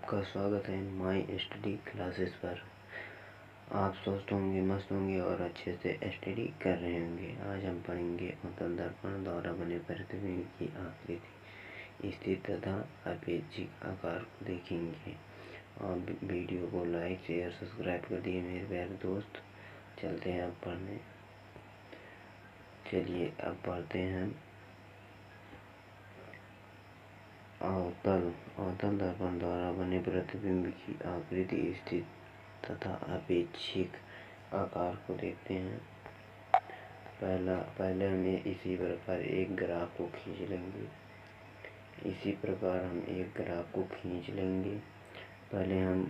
आपका स्वागत है माई स्टडी क्लासेस पर। आप स्वस्थ होंगे, मस्त होंगे और अच्छे से स्टडी कर रहे होंगे। आज हम पढ़ेंगे उत्तल दर्पण द्वारा बने प्रतिबिंब की आकृति, स्थिर तथा अपेक्षिक आकार को देखेंगे। और वीडियो को लाइक शेयर सब्सक्राइब कर दिए मेरे प्यारे दोस्त। चलते हैं अब पढ़ने। चलिए अब पढ़ते हैं। अवतल दर्पण द्वारा बने प्रतिबिंब की आकृति, स्थिर तथा अपेक्षिक आकार को देखते हैं। पहले हम इसी प्रकार एक ग्राफ को खींच लेंगे। पहले हम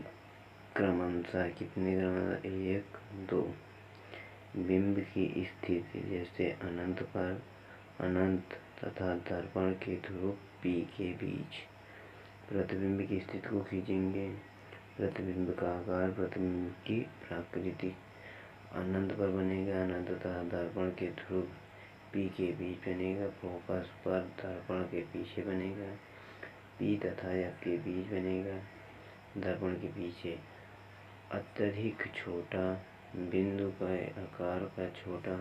क्रमशः कितने क्रमशः 1 2 बिंब की स्थिति जैसे अनंत पर अनंत तथा दर्पण के ध्रुव P के बीच प्रतिबिंब की स्थिति को खींचेंगे। प्रतिबिंब का आकार प्रतिबिंब की प्रकृति अनंत पर बनेगा, अनंत तथा दर्पण के ध्रुव P के बीच बनेगा। फोकस पर दर्पण के पीछे बनेगा, P तथा F के बीच बनेगा। दर्पण के पीछे अत्यधिक छोटा बिंदु का आकार का छोटा,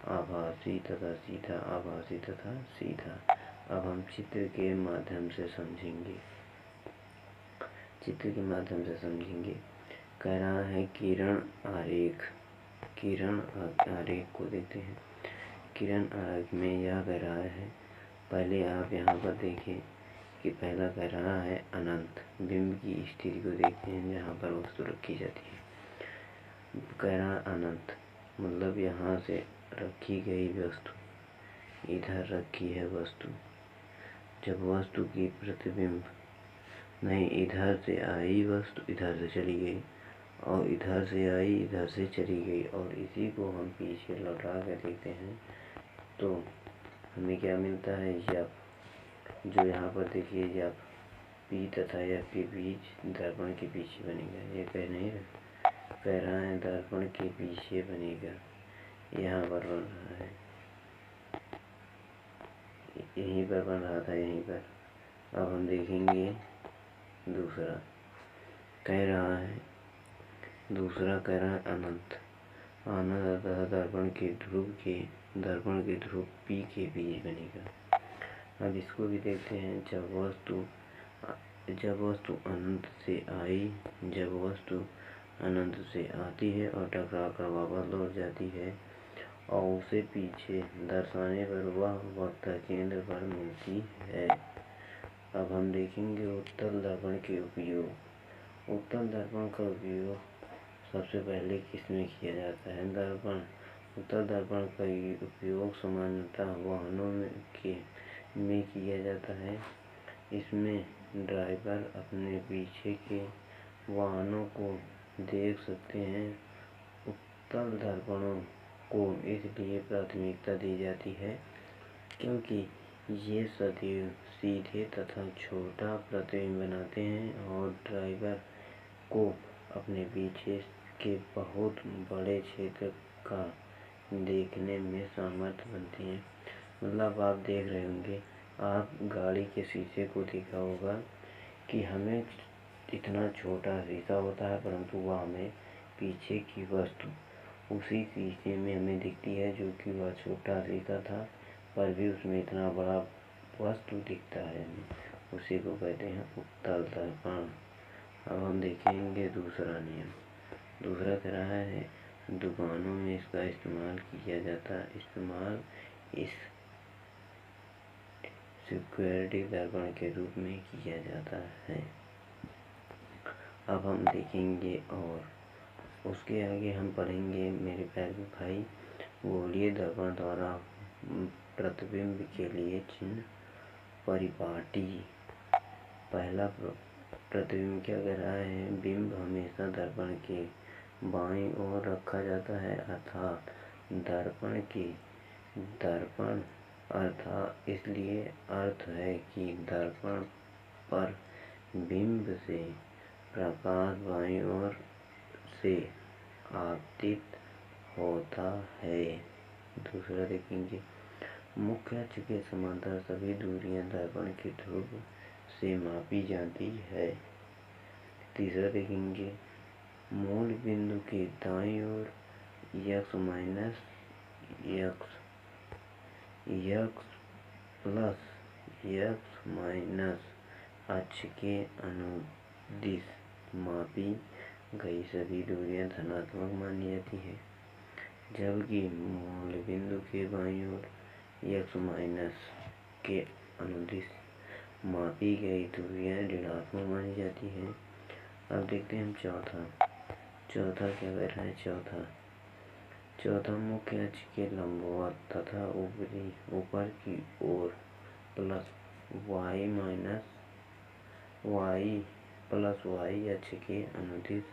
आभासी तथा सीधा, आभासी तथा सीधा। अब हम चित्र के माध्यम से समझेंगे। कह रहा है किरण आरेख को देखते हैं। किरण आरेख में यह कह रहा है, पहले आप यहाँ पर देखें कि पहला कह रहा है अनंत बिंब की स्थिति को देखते हैं जहाँ पर वस्तु रखी जाती है। कह रहा अनंत मतलब यहाँ से रखी गई वस्तु, इधर रखी है वस्तु। जब वस्तु की प्रतिबिंब नहीं, इधर से आई वस्तु इधर से चली गई और इधर से आई इधर से चली गई, और इसी को हम पीछे लौटा कर देखते हैं तो हमें क्या मिलता है, यफ। जो यहाँ पर देखिए यफ P तथा F के बीच दर्पण के पीछे बनेगा। ये कह रहा है दर्पण के पीछे बनेगा, यहाँ पर बन रहा है, यहीं पर बन रहा था, यहीं पर। अब हम देखेंगे दूसरा कह रहा है अनंत अतः दर्पण के ध्रुव P के बीच बनेगा। अब इसको भी देखते हैं। जब वस्तु अनंत से आती है और टकरा कर वापस लौट जाती है और उसे पीछे दर्शाने पर वह वक्र केंद्र पर मिलती है। अब हम देखेंगे उत्तल दर्पण के उपयोग। उत्तल दर्पण का उपयोग सबसे पहले किसमें किया जाता है? उत्तल दर्पण का उपयोग सामान्यतः वाहनों में किया जाता है। इसमें ड्राइवर अपने पीछे के वाहनों को देख सकते हैं। उत्तल दर्पणों को इसलिए प्राथमिकता दी जाती है क्योंकि ये सीधे तथा छोटा प्रतिबिंब बनाते हैं और ड्राइवर को अपने पीछे के बहुत बड़े क्षेत्र का देखने में सामर्थ्य बनती हैं। मतलब आप देख रहे होंगे, आप गाड़ी के शीशे को देखा होगा कि हमें इतना छोटा शीशा होता है, परंतु वह हमें पीछे की वस्तु उसी शीशे में हमें दिखती है, जो कि वह छोटा शीशा था पर भी उसमें इतना बड़ा वस्तु दिखता है हमें। उसी को कहते हैं उत्तल दर्पण। अब हम देखेंगे दूसरा नियम। दूसरा कह रहा है दुकानों में इसका इस्तेमाल किया जाता है। इस्तेमाल इस सिक्योरिटी दर्पण के रूप में किया जाता है। अब हम देखेंगे और उसके आगे हम पढ़ेंगे मेरे प्यारे भाई, गोलीय दर्पण द्वारा प्रतिबिंब के लिए चिन्ह परिपाटी। पहला प्रतिबिंब क्या कह रहा है, बिंब हमेशा दर्पण के बाईं ओर रखा जाता है, अर्थात इसलिए अर्थ है कि दर्पण पर बिंब से प्रकाश बाईं ओर से आपतित होता है। दूसरा देखेंगे, मुख्य अक्ष के समांतर सभी दूरियां दर्पण के ध्रुव से मापी जाती है। तीसरा देखेंगे, मूल बिंदु के दाईं ओर x minus x plus x minus अक्ष के अनुदिश मापी गई सभी दूरियां धनात्मक मानी जाती है, जबकि मूल बिंदु के बाईं ओर x माइनस के अनुदिश मापी गई दूरियां ऋणात्मक मानी जाती है। अब देखते हैं हम चौथा क्या कह रहा है। चौथा मुख्य अक्ष के लंबवत तथा ऊपर की ओर प्लस y अक्ष के अनुदिश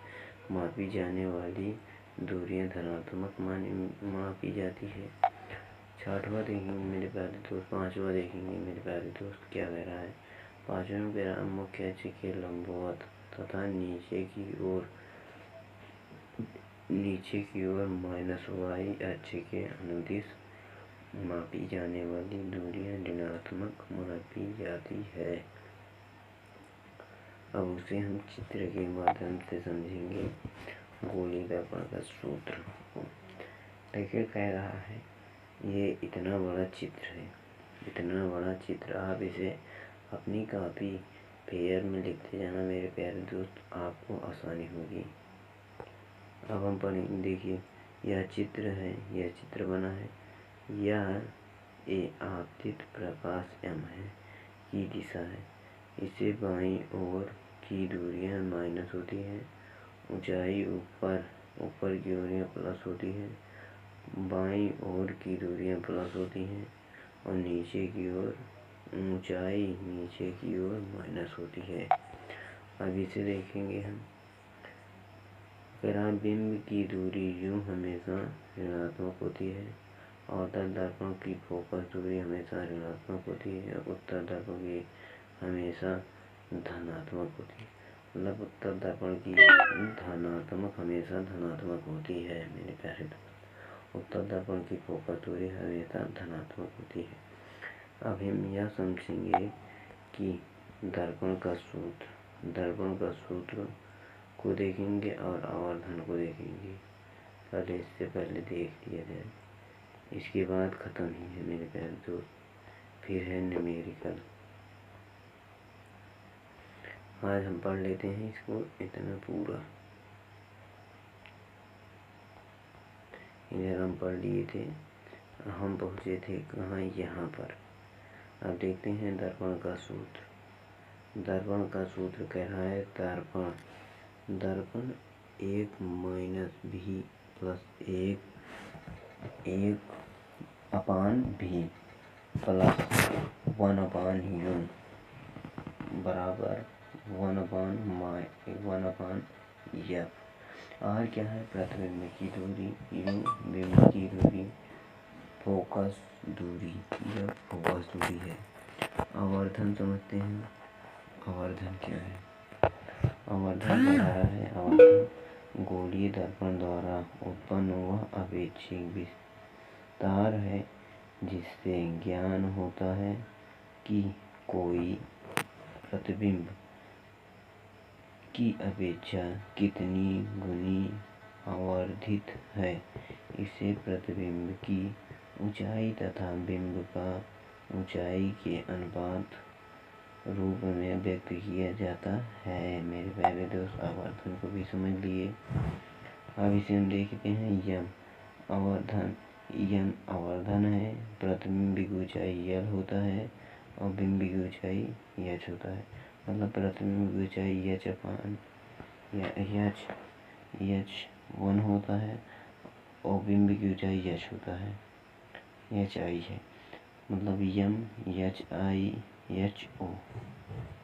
मापी जाने वाली दूरियां धनात्मक मापी जाती है। पांचवा देखेंगे मेरे प्यारे दोस्त क्या कह रहा है। पांचवें में कह रहा है, मुख्य अक्ष के लंबवत तथा नीचे की ओर माइनस y अक्ष के अनुदिश मापी जाने वाली दूरियां ऋणात्मक मापी जाती है। अब उसे हम चित्र के माध्यम से समझेंगे। गोलीय दर्पण का सूत्र देखिए, कह रहा है ये इतना बड़ा चित्र आप इसे अपनी कॉपी पेयर में लिखते जाना मेरे प्यारे दोस्त, आपको आसानी होगी। अब हम पढ़ेंगे। देखिए, यह चित्र बना है। यह आपतित प्रकाश m है की दिशा है। इसे बाईं ओर की दूरियां माइनस होती है, ऊंचाई ऊपर की दूरियां प्लस होती है, बाईं ओर की दूरियां प्लस होती हैं और नीचे की ओर माइनस होती है। अब इसे देखेंगे हम। बिंब की दूरी यूं हमेशा ऋणात्मक होती है। अवतल दर्पण की फोकस दूरी हमेशा ऋणात्मक होती है। उत्तल दर्पण की हमेशा धनात्मक होती है। मतलब उत्तल दर्पण की धनात्मक हमेशा धनात्मक होती है मेरे प्यारे दोस्त। उत्तल दर्पण की फोकस दूरी हमेशा धनात्मक होती है। अब हम यह समझेंगे कि दर्पण का सूत्र को देखेंगे और आवर्धन को देखेंगे। पहले इससे पहले देख लिया जाए, इसके बाद खत्म ही है मेरे प्यारे दोस्त। फिर है न्यूमेरिकल। आज हम पढ़ लेते हैं इसको इतना पूरा। इधर हम पढ़ लिए थे, हम पहुँचे थे कहाँ, यहाँ पर। अब देखते हैं दर्पण का सूत्र कह रहा है, दर्पण 1 माइनस भी प्लस 1 अपान भी प्लस 1 अपान यू बराबर 1 अपान एफ। आर क्या है, प्रतिबिंब की दूरी, यू बिंब की दूरी, फोकस दूरी, यह फोकस दूरी है। आवर्धन समझते हैं। आवर्धन क्या है? आवर्धन गोलीय दर्पण द्वारा उत्पन्न वह अपेक्षिक विस्तार है जिससे ज्ञान होता है कि कोई प्रतिबिंब की अपेक्षा कितनी गुनी आवर्धित है। इसे प्रतिबिंब की ऊंचाई तथा बिंब का ऊंचाई के अनुपात रूप में व्यक्त किया जाता है। मेरे प्यारे दोस्त, आवर्धन को भी समझ लिए। अब इसे हम देखते हैं यम आवर्धन है। प्रतिबिंब की ऊंचाई l होता है और बिंब की ऊंचाई h होता है। मतलब प्रतिबिंब की ऊंचाई h अपान h1 होता है और बिंब की ऊंचाई h होता है, hi है। मतलब यम hi ho।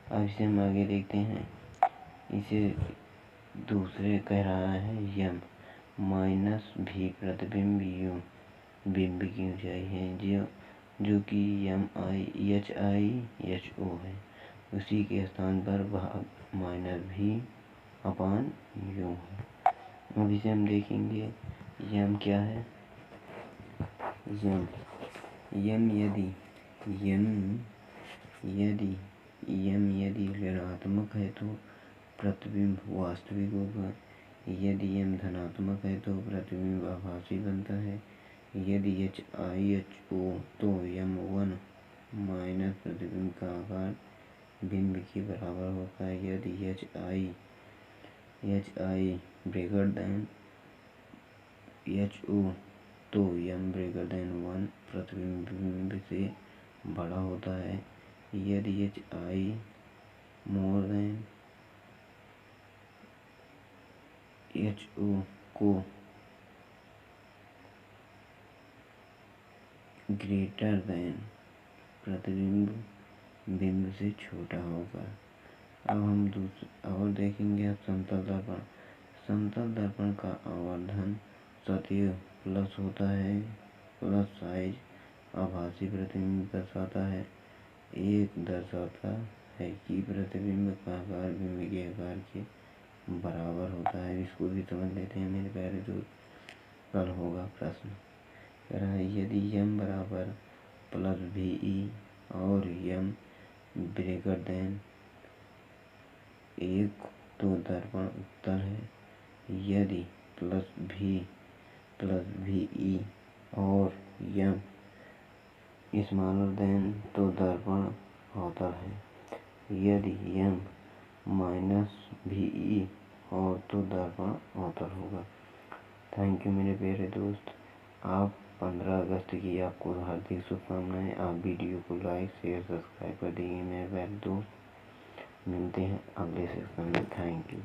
अब इसे हम आगे देखते हैं। इसे दूसरे कह रहा है यम माइनस भी प्रतिबिंब यू बिंब की ऊंचाई है, जो कि hi ho है। उसी के स्थान पर भाग माइनस भी अपान यू है। अब इसे हम देखेंगे। यम क्या है? यम यदि ऋणात्मक है तो प्रतिबिंब वास्तविक होगा। यदि m धनात्मक है तो प्रतिबिंब आभासी बनता है। यदि HIHO तो m1 माइनस प्रतिबिंब का आकार बिंब के बराबर होता है। यदि HI ग्रेटर देन HO तो m ग्रेटर देन 1 प्रतिबिंब बिंब से बड़ा होता है। यदि HI मोर देन HO को ग्रेटर देन प्रतिबिंब बिंब से छोटा होगा। अब हम और देखेंगे समतल दर्पण। समतल दर्पण का आवर्धन सतह प्लस होता है। प्लस साइज आभासी प्रतिबिंब दर्शाता है। एक दर्शाता है कि प्रतिबिंब का आकार बिंब के आकार के बराबर होता है। इसको भी समझ लेते हैं मेरे प्यारे दोस्त। कल होगा प्रश्न। कह रहा है यदि m बराबर प्लस VE और m ग्रेटर देन 1 तो दर्पण उत्तल है। यदि प्लस VE और m स्मॉलर देन तो दर्पण अवतल है। यदि m माइनस VE और तो दर्पण अवतल होगा। थैंक यू मेरे प्यारे दोस्त। आप 15 अगस्त की आपको हार्दिक शुभकामनाएं। आप वीडियो को लाइक शेयर सब्सक्राइब कर दीजिए मेरे प्यारे दोस्त। मिलते हैं अगले सेशन में। Thank you.